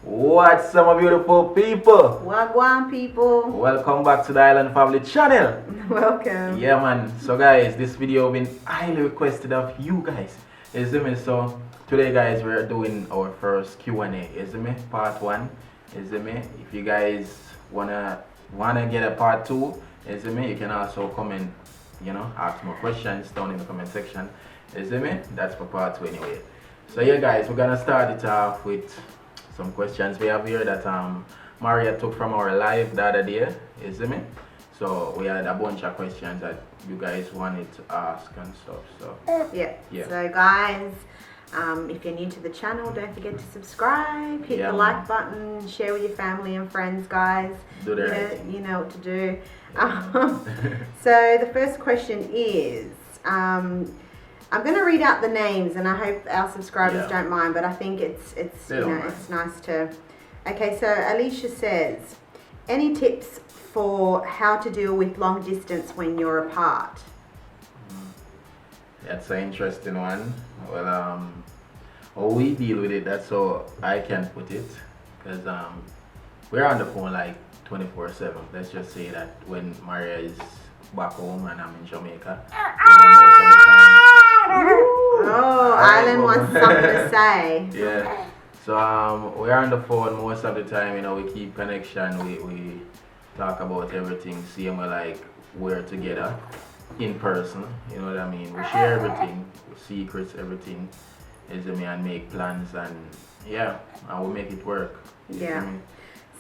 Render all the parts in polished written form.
What's up, my beautiful people? Wagwan people. Welcome back to the Island Family channel. Welcome. Yeah, man. So, guys, this video been highly requested of you guys. Is it me? So, today, guys, we're doing our first Q&A. Is it me? Part 1. Is it me? If you guys wanna get a part 2, is it me? You can also comment, ask more questions down in the comment section. Is it me? That's for part 2 anyway. So, yeah, guys, we're gonna start it off with some questions we have here that Maria took from our live the other day, is it me? So we had a bunch of questions that you guys wanted to ask and stuff. So yeah. So guys, if you're new to the channel, don't forget to subscribe, hit the like button, share with your family and friends, guys. Do the right thing. You know what to do. So the first question is, I'm going to read out the names, and I hope our subscribers don't mind, but I think it's it's nice to. Okay, so Alicia says, any tips for how to deal with long distance when you're apart? That's an interesting one. Well, how we deal with it, that's how I can put it, because we're on the phone like 24/7. Let's just say that when Maria is back home and I'm in Jamaica, most of the time. Oh, Island wants something to say. Yeah. So we're on the phone most of the time. We keep connection. We talk about everything. See, we're together in person. You know what I mean? We share everything, secrets, everything. And make plans and we make it work. Yeah.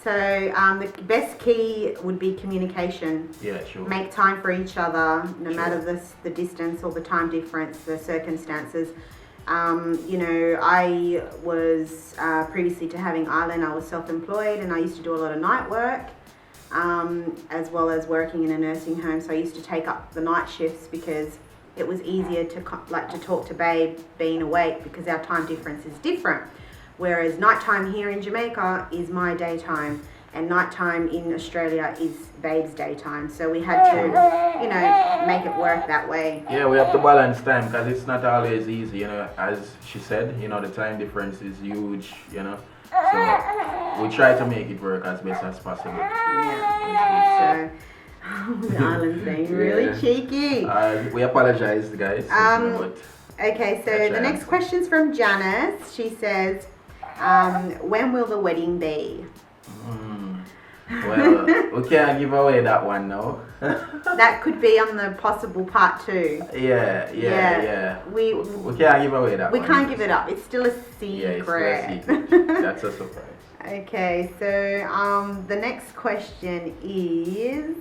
So the best key would be communication. Yeah, sure. Make time for each other, no matter the distance or the time difference, the circumstances. I was previously to having Island, I was self-employed and I used to do a lot of night work, as well as working in a nursing home. So I used to take up the night shifts because it was easier to talk to Babe being awake because our time difference is different. Whereas nighttime here in Jamaica is my daytime, and nighttime in Australia is Babe's daytime. So we had to, make it work that way. Yeah, we have to balance time because it's not always easy. As she said, the time difference is huge. So we try to make it work as best as possible. Yeah. So the Island's being really cheeky. We apologize, guys. Okay, so the next question's from Janice. She says, when will the wedding be? Well, we can't give away that one now. That could be on the possible part 2. Yeah. We can't give away that one. We can't give it up. It's still a secret. Yeah, it's still a secret. That's a surprise. Okay, so the next question is,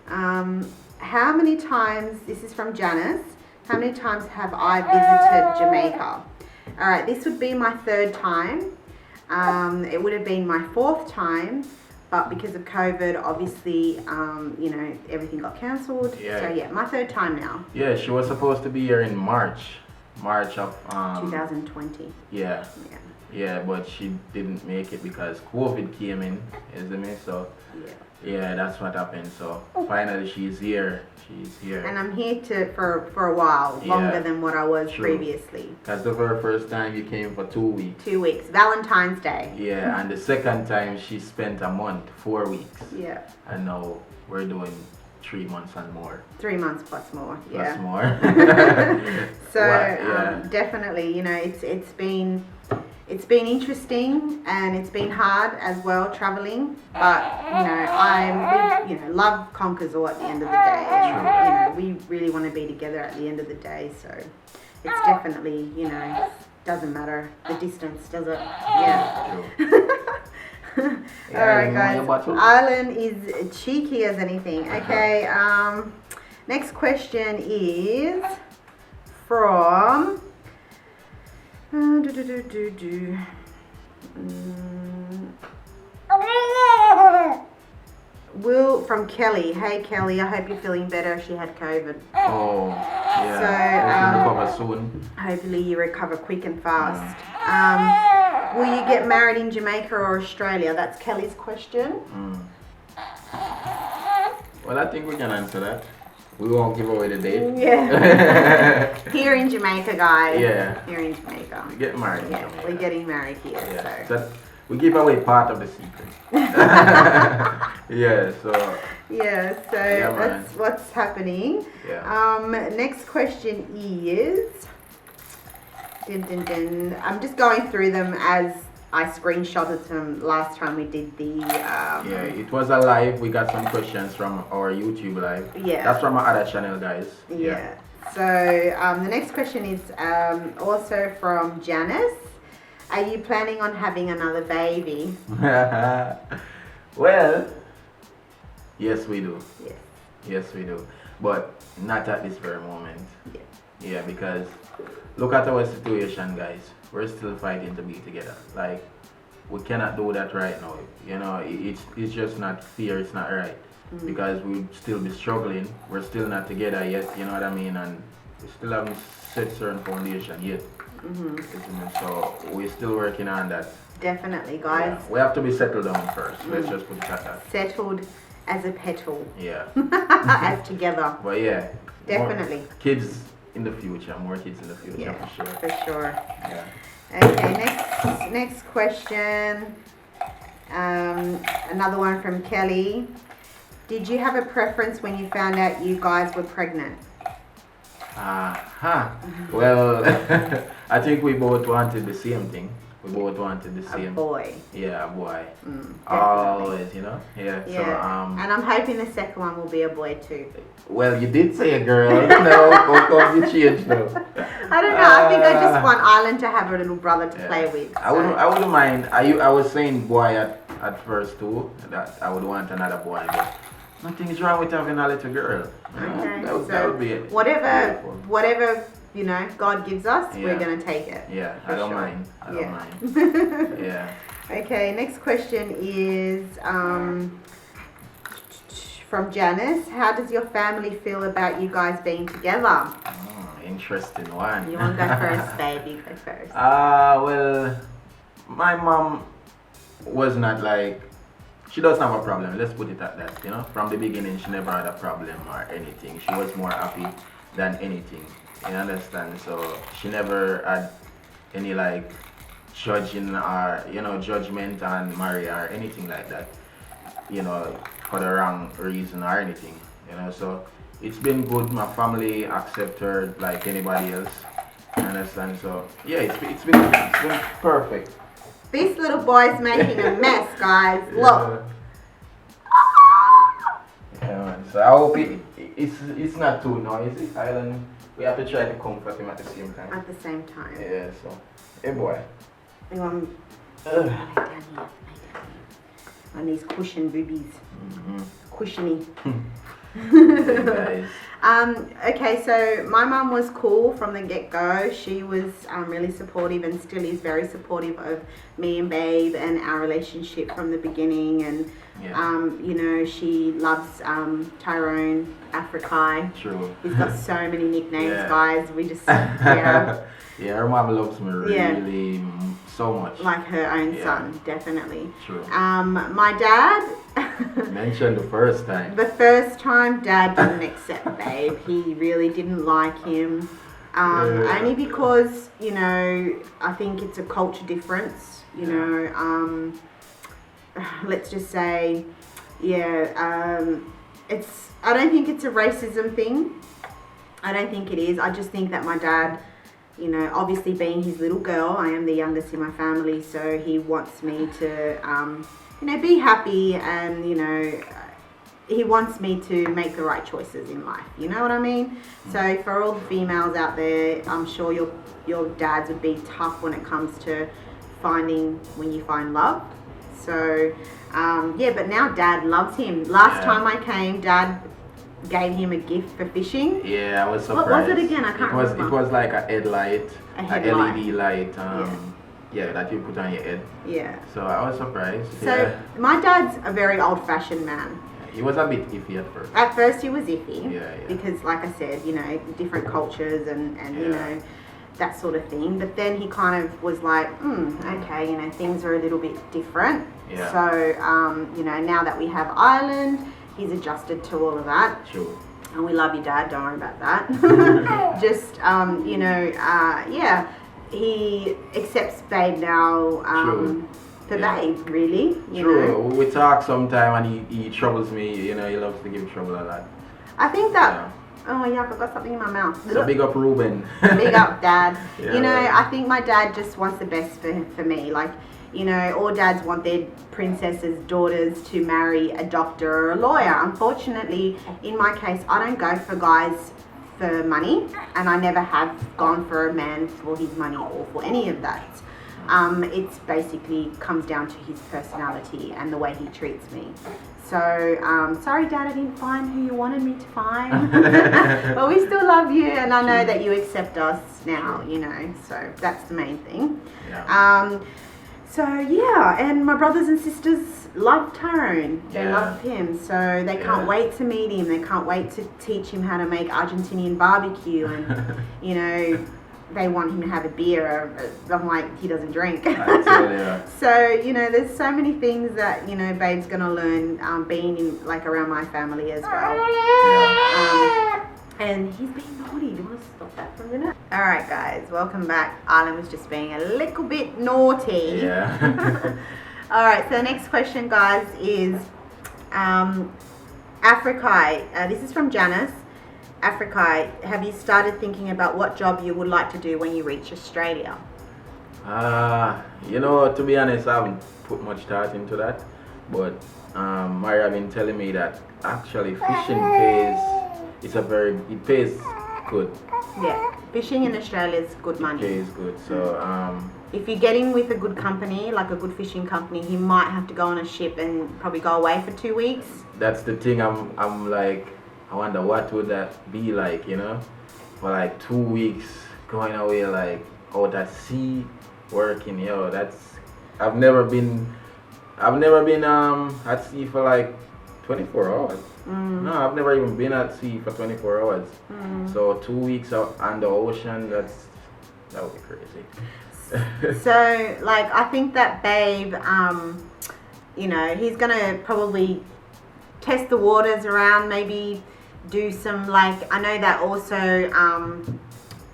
how many times, this is from Janice, how many times have I visited Jamaica? All right, this would be my 3rd time. It would have been my 4th time, but because of COVID, obviously, everything got cancelled. Yeah. So my 3rd time now. Yeah, she was supposed to be here in March of 2020. Yeah, but she didn't make it because COVID came in, isn't it? So yeah, that's what happened. So finally, she's here. And I'm here for a while, longer than what I was previously. Because the very first time you came for 2 weeks. 2 weeks, Valentine's Day. Yeah, and the second time she spent a month, 4 weeks. Yeah. And now we're doing 3 months and more. 3 months plus more. Plus more. So definitely, it's been interesting and it's been hard as well traveling, but love conquers all at the end of the day. And, we really want to be together at the end of the day, so it's definitely doesn't matter the distance, does it? Yeah. All right, guys. Island is cheeky as anything. Okay. Next question is from. Will from Kelly. Hey Kelly, I hope you're feeling better. She had COVID. Oh, yeah. So recover soon. Hopefully you recover quick and fast. Will you get married in Jamaica or Australia? That's Kelly's question. Well, I think we can answer that. We won't give away the date. Yeah. Here in Jamaica, guys. Yeah. Here in Jamaica. We get married. Yeah, we're getting married here. Yeah. So. we give away part of the secret. Yeah, so Yeah, so Yeah, man. that's what's happening. yeah. Next question is, I'm just going through them as I screenshotted them last time we did the Yeah, it was a live. We got some questions from our YouTube live. Yeah. That's from our other channel, guys. Yeah. So the next question is also from Janice. Are you planning on having another baby? Well, yes, we do. Yes. Yes, we do. But not at this very moment. Yeah. Yeah, because look at our situation, guys. We're still fighting to be together. Like, we cannot do that right now. You know, it's just not fair. It's not right. Because we'll still be struggling. We're still not together yet. You know what I mean? And we still haven't set certain foundation yet. So we're still working on that. Definitely, guys. Yeah, we have to be settled down first. Let's just put it at that. Settled as a petal. Yeah. As together. But yeah. Definitely. More kids in the future. More kids in the future, Yeah, for sure. for sure. Yeah. Okay, next question. Another one from Kelly. Did you have a preference when you found out you guys were pregnant? Well, I think we both wanted the same thing. We both wanted the same. A boy. Yeah, a boy. Definitely. Always, you know. Yeah. Yeah. So and I'm hoping the second one will be a boy too. well, you did say a girl. No, how come you changed now? I don't know. I think I just want Island to have a little brother to play with. I wouldn't mind. I was saying boy at first too. That I would want another boy, but nothing's wrong with having a little girl. Okay. That would be it. Whatever you know, God gives us, we're Yeah. gonna take it. Yeah, For I don't sure. mind. I don't Yeah. mind. Yeah. Okay, next question is from Janice. How does your family feel about you guys being together? Interesting one. You want to go first, babe? You go first. Well, my mom was not like, she doesn't have a problem. Let's put it at that. You know, from the beginning, she never had a problem or anything. She was more happy than anything. You understand? So she never had any like judging or judgment on Maria or anything like that. You know, for the wrong reason or anything. You know, so it's been good. My family accept her like anybody else. You understand? So yeah, it's been perfect. This little boy's making a mess, guys. Look. Yeah, man. So I hope it's not too noisy. Island. We have to try to comfort him at the same time. At the same time. Yeah. So, hey boy. You want on these cushion boobies. Cushiony. Guys. Okay, so my mum was cool from the get-go. She was really supportive and still is very supportive of me and Babe and our relationship from the beginning. And you know, she loves Tyrone Afrikai. True. He's got so many nicknames, Yeah. guys. We just yeah, Yeah, her mom loves me really so much. like her own son, definitely. True. My dad. Mentioned the first time. The first time, Dad didn't accept Babe. He really didn't like him. Only because, you know, I think it's a culture difference. You know, let's just say, it's. I don't think it's a racism thing. I don't think it is. I just think that my dad, you know, obviously being his little girl, I am the youngest in my family, so he wants me to, you know, be happy, and you know, he wants me to make the right choices in life. You know what I mean? So for all the females out there, I'm sure your dads would be tough when it comes to finding when you find love. So but now Dad loves him. Last time I came, Dad gave him a gift for fishing. Yeah, I was surprised. What was it again? I can't remember. It was like a headlight, a LED light. That you put on your head. Yeah. So I was surprised. So my dad's a very old-fashioned man. He was a bit iffy at first. At first he was iffy. Yeah. Because like I said, you know, different cultures and you know, that sort of thing. But then he kind of was like, okay, you know, things are a little bit different. Yeah. So, you know, now that we have Ireland, he's adjusted to all of that. True. And we love you, Dad. Don't worry about that. Just, you know, he accepts Babe now. True. for Babe, really. You True. know? We talk sometime and he troubles me. You know, he loves to give trouble a lot. I think that. Oh yeah, I've got something in my mouth. So big up Ruben. Big up Dad. Yeah, you know, right. I think my dad just wants the best for me. Like, you know, all dads want their princesses' daughters to marry a doctor or a lawyer. Unfortunately, in my case, I don't go for guys for money, and I never have gone for a man for his money or for any of that. It's basically comes down to his personality and the way he treats me. So, sorry Dad, I didn't find who you wanted me to find. But we still love you, and I know that you accept us now, you know, so that's the main thing. Yeah. So yeah, and my brothers and sisters love Tyrone. They Yeah. love him, so they can't wait to meet him. They can't wait to teach him how to make Argentinian barbecue, and you know, they want him to have a beer. I'm like, he doesn't drink. So you know, there's so many things that you know, Babe's gonna learn being in like around my family as well. And he's being naughty. Do you want to stop that for a minute? All right, guys, welcome back. Arlen was just being a little bit naughty. Yeah. All right, so the next question, guys, is Afrikai. This is from Janice. Afrikai, have you started thinking about what job you would like to do when you reach Australia? You know, to be honest, I haven't put much thought into that. But Maria been telling me that actually fishing pays. It pays good. Yeah, fishing in Australia is good money. It pays good. So if you get in with a good company, like a good fishing company, you might have to go on a ship and probably go away for 2 weeks. that's the thing. I'm like, I wonder what would that be like, you know, for like 2 weeks going away like out at sea working. Yo, I've never been at sea for like 24 hours. No, I've never even been at sea for 24 hours. So 2 weeks out on the ocean, that would be crazy. So, like, I think that Babe, you know, he's gonna probably test the waters around, maybe do some, like, I know that also,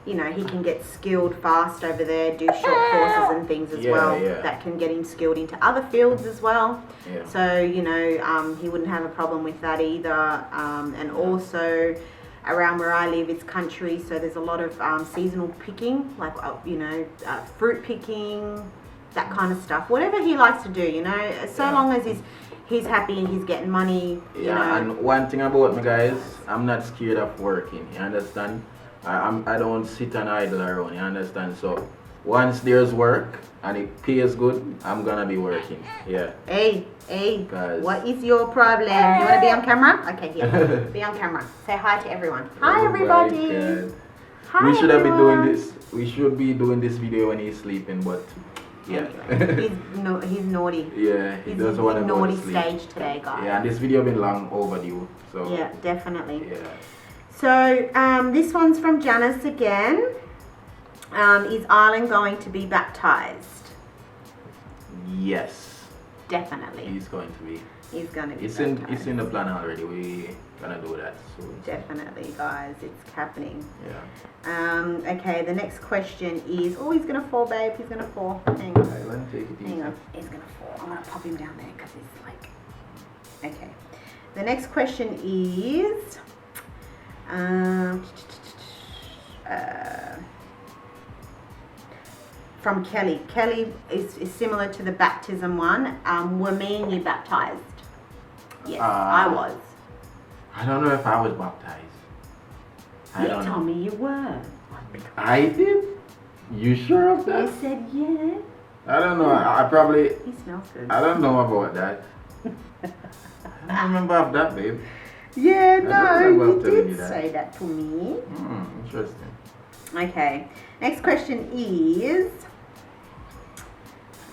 you know, he can get skilled fast over there, do short courses and things as well. That can get him skilled into other fields as well. So, you know, he wouldn't have a problem with that either. And also, around where I live, it's country, so there's a lot of seasonal picking, like, you know, fruit picking, that kind of stuff. Whatever he likes to do, you know, so long as he's happy and he's getting money, you know. And one thing about me, guys, I'm not scared of working, you understand? I don't sit and idle around, you understand? So once there's work and it pays good, I'm gonna be working. Yeah. Hey, what is your problem? You wanna be on camera? Okay, here. Be on camera. Say hi to everyone. Hi, everybody. Hi, we should have been doing everyone. this. We should be doing this video when he's sleeping, but yeah. He's naughty. Yeah, he He's doesn't want to go naughty to sleep. stage today, guys. Yeah, and this video been long overdue. So Yeah, definitely. yeah. So this one's from Janice again. Is Arlen going to be baptized? Yes. Definitely. He's going to be. He's going to be It's baptized. in the plan already. We gonna do that soon. Definitely, guys. It's happening. Yeah. Okay, the next question is... Oh, he's going to fall, Babe. He's going to fall. Hang on. Alright, let me take it easy. Hang on. He's going to fall. I'm going to pop him down there because he's like... Okay. The next question is... from Kelly. Kelly is similar to the baptism one. Were me and you baptized? Yes, I was. I don't know if I was baptized. I You don't told know. me you were. I did? You sure of You that? said yeah. I don't know. I probably... He smells good. I don't know about that. I don't remember of that, babe. Yeah, don't no, remember you telling you did that. say that to me. Interesting. Okay, next question is...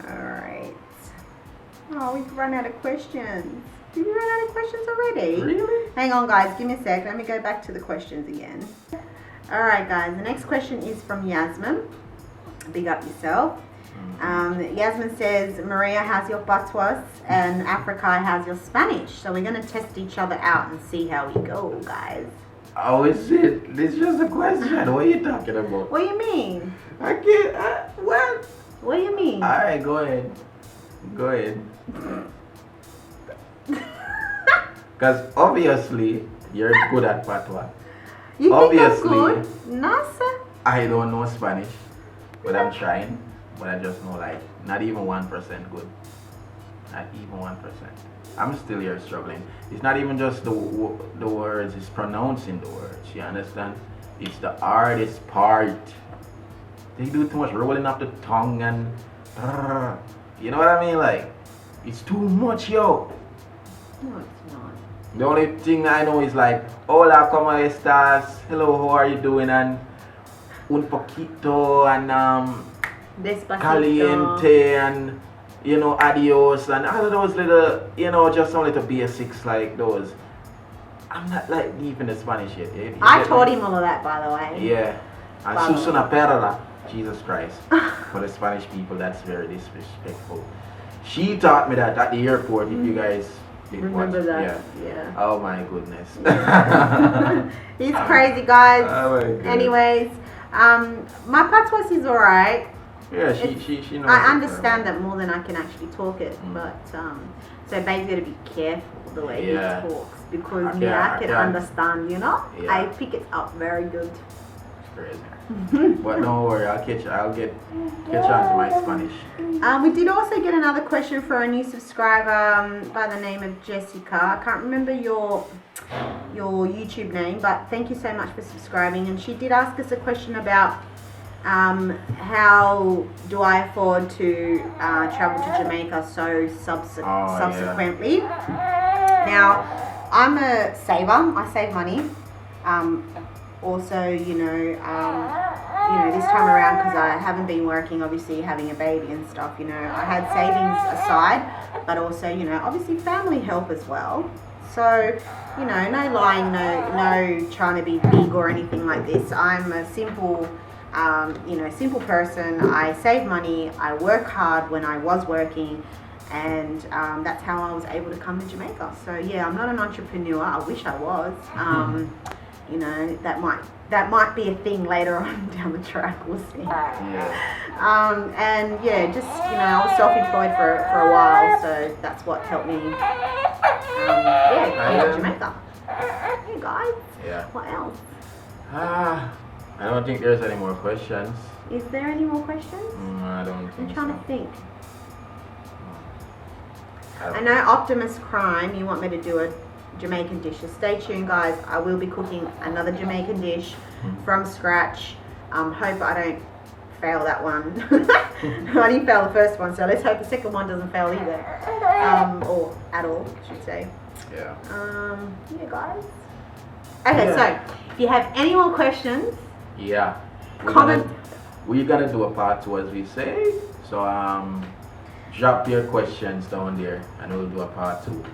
Alright. Oh, we've run out of questions. Did we run out of questions already? Really? Hang on, guys. Give me a sec. Let me go back to the questions again. Alright, guys. The next question is from Yasmin. Big up yourself. Yasmin says, Maria has your patois and Africa has your Spanish. So we're going to test each other out and see how we go, guys. Oh, is it? This is just a question. What are you talking about? What do you mean? I can't. What? What do you mean? Alright, go ahead. Go ahead. Because obviously you're good at patois. You Obviously, think I'm good? No, sir. I don't know Spanish, but I'm trying. But I just know like not even 1% good. Not even 1%. I'm still here struggling. It's not even just the words, it's pronouncing the words. You understand? It's the hardest part. They do too much rolling up the tongue and you know what I mean? Like it's too much, yo. No, it's not. The only thing I know is like, hola, como estas? Hello, how are you doing? And un poquito and Despacito. caliente and you know, adios and all of those little, you know, just some little basics like those. I'm not like deep in the Spanish yet. I taught him all of that, by the way. Yeah. And Wow. Susuna Perra, Jesus Christ. For the Spanish people, that's very disrespectful. She taught me that at the airport, if you guys did Remember watch. that? Yeah. Oh my goodness. He's crazy, guys. Oh my goodness. Anyways, my patois is alright. Yeah, she knows. I it, understand that more than I can actually talk it, but so baby's gotta be careful the way Yeah. he talks because I I can can't. understand, you know. Yeah. I pick it up very good. It's crazy. But don't worry, I'll catch on to my Spanish. We did also get another question for a new subscriber by the name of Jessica. I can't remember your YouTube name, but thank you so much for subscribing. And she did ask us a question about how do I afford to travel to Jamaica so subsequently. Now, I'm a saver. I save money. Also, you know, this time around, because I haven't been working, obviously having a baby and stuff, you know, I had savings aside, but also, you know, obviously family help as well. So, you know, no lying, no trying to be big or anything like this. I'm a simple simple person. I save money. I work hard when I was working, and that's how I was able to come to Jamaica. So yeah, I'm not an entrepreneur. I wish I was. You know, that might be a thing later on down the track. We'll see. Yeah. And yeah, just I was self-employed for a while, so that's what helped me. Come to Jamaica. Hey guys. Yeah. What else? I don't think there's any more questions. Is there any more questions? I don't think I'm trying so. to think. I know Optimus Crime, you want me to do a Jamaican dish. So stay tuned, guys. I will be cooking another Jamaican dish from scratch. Hope I don't fail that one. I didn't fail the first one, so let's hope the second one doesn't fail either. Or at all, I should say. Yeah. Yeah, guys. Okay, so if you have any more questions, yeah. comment. We're gonna do a part 2, as we say. So drop your questions down there, and we'll do a part 2. You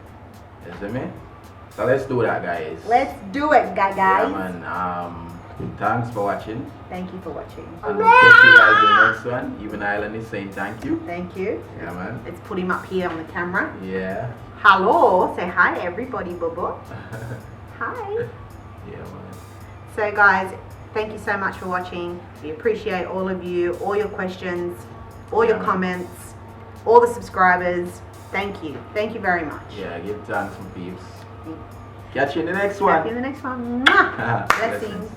see me? So let's do that, guys. Let's do it, guys. Yeah, man. Thanks for watching. Thank you for watching. And we'll catch you guys in the next one. Even Island is saying thank you. Thank you. Yeah, man. Let's put him up here on the camera. Yeah. Hello. Say hi, everybody, Bubba. Hi. Yeah, man. So, guys, thank you so much for watching. We appreciate all of you, all your questions, all your comments, all the subscribers. Thank you. Thank you very much. Yeah, give thanks for peeps. Catch you in the next one. See you in the next one. Mwah. Blessings. Blessings.